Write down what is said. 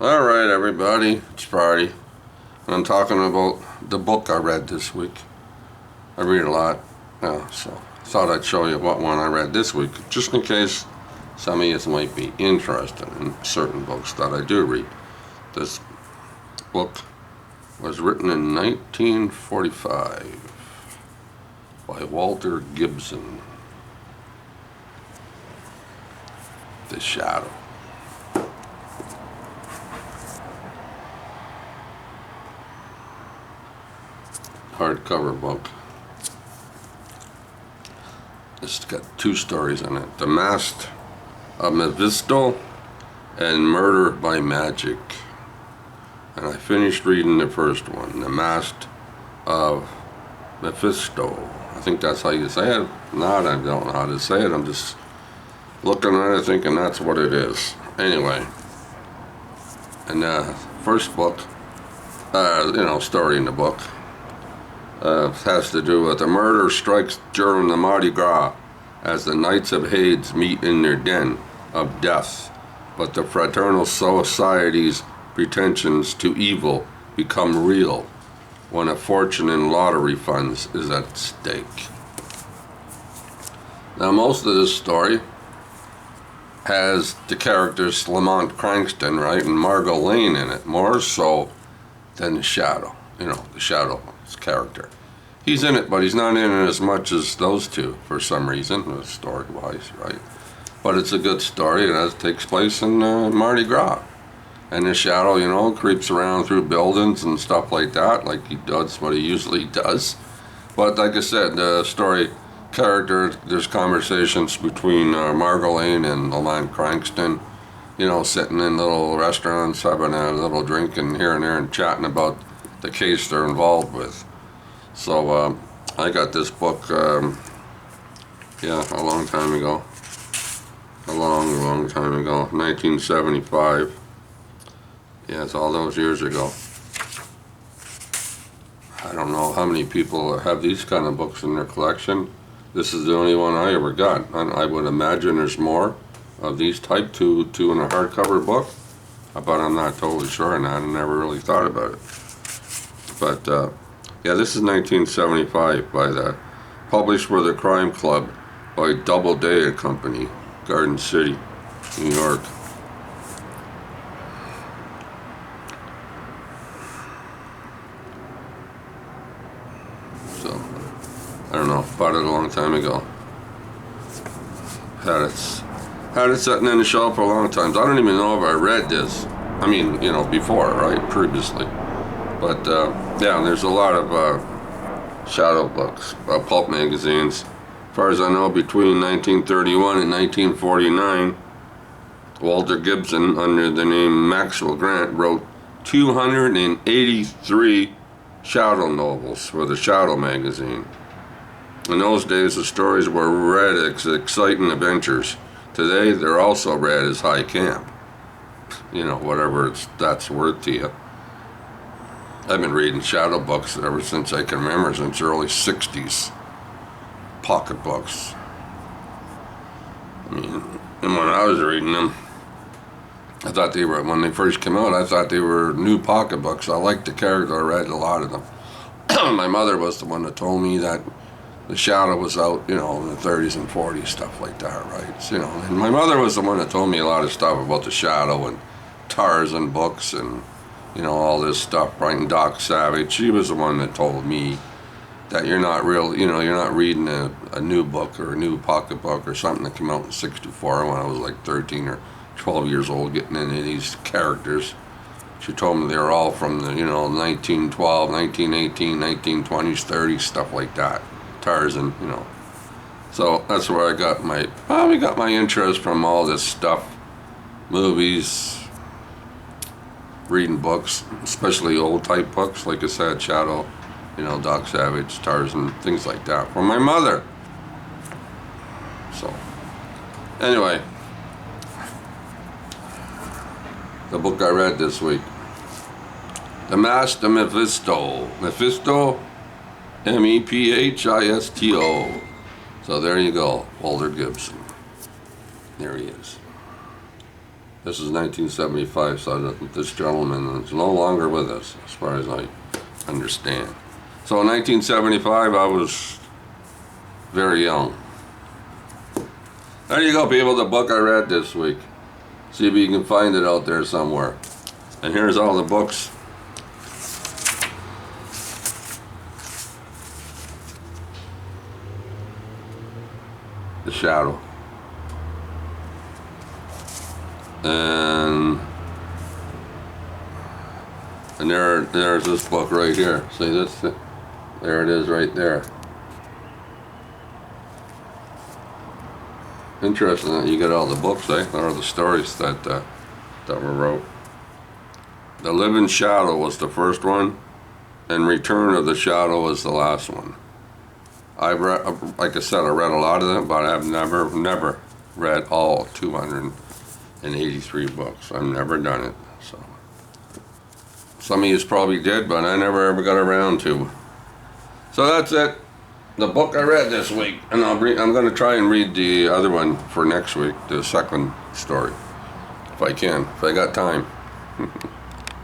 Alright everybody, it's Friday. I'm talking about the book I read this week. I read a lot, so I thought I'd show you what one I read this week, just in case some of you might be interested in certain books that I do read. This book was written in 1945 by Walter Gibson. The Shadow. Hardcover book. It's got two stories in it. The Mask of Mephisto and Murder by Magic. And I finished reading the first one, The Mask of Mephisto. I think that's how you say it. I don't know how to say it. I'm just looking at it thinking that's what it is. Anyway. And the first book, story in the book, has to do with a murder strikes during the Mardi Gras as the Knights of Hades meet in their den of death, but the fraternal society's pretensions to evil become real when a fortune in lottery funds is at stake. Now, most of this story has the characters Lamont Cranston, right, and Margot Lane in it, more so than the Shadow. The Shadow's character. He's in it, but he's not in it as much as those two for some reason, story-wise, right? But it's a good story, and it takes place in Mardi Gras. And the Shadow, creeps around through buildings and stuff like that, like he does what he usually does. But like I said, the story character, there's conversations between Margot Lane and Lamont Cranston, sitting in little restaurants, having a little drink and here and there and chatting about the case they're involved with. So I got this book, a long time ago. A long time ago, 1975. Yeah, it's all those years ago. I don't know how many people have these kind of books in their collection. This is the only one I ever got. I would imagine there's more of these type, two in a hardcover book, but I'm not totally sure on that. I never really thought about it. But this is 1975 published with the Crime Club by Doubleday and Company, Garden City, New York. So, I don't know, bought it a long time ago. Had it sitting in the shelf for a long time. So I don't even know if I read this. Before, right? Previously. But, there's a lot of Shadow books, pulp magazines. As far as I know, between 1931 and 1949, Walter Gibson, under the name Maxwell Grant, wrote 283 Shadow novels for the Shadow magazine. In those days, the stories were read as exciting adventures. Today, they're also read as high camp. Whatever that's worth to you. I've been reading Shadow books ever since I can remember, since the early 60s. Pocket books. And when I was reading them, I thought when they first came out, I thought they were new pocket books. I liked the character, I read a lot of them. My mother was the one that told me that the Shadow was out, in the 30s and 40s, stuff like that, right? And my mother was the one that told me a lot of stuff about the Shadow and Tarzan books and, all this stuff, right? And Doc Savage. She was the one that told me that you're not reading a new book or a new pocket book or something that came out in 64 when I was like 13 or 12 years old, getting into these characters. She told me they were all from the, 1912, 1918, 1920s, 30s, stuff like that. Tarzan, So that's where I got my interest from, all this stuff. Movies, reading books, especially old type books, like I said, Shadow, Doc Savage, Tarzan, things like that, from my mother. So, anyway, the book I read this week, The Mask of Mephisto. Mephisto, Mephisto. So there you go, Walter Gibson. There he is. This is 1975, so this gentleman is no longer with us, as far as I understand. So in 1975, I was very young. There you go, people, the book I read this week. See if you can find it out there somewhere. And here's all the books. The Shadow. And there's this book right here. See this? There it is right there. Interesting that you get all the books, eh? Or the stories that were wrote. The Living Shadow was the first one, and Return of the Shadow was the last one. I've read, like I said, I read a lot of them, but I've never read all 283 books. I've never done it. So some of you probably did, but I never ever got around to. So that's it. The book I read this week, and I'm going to try and read the other one for next week, the second story, if I can, if I got time.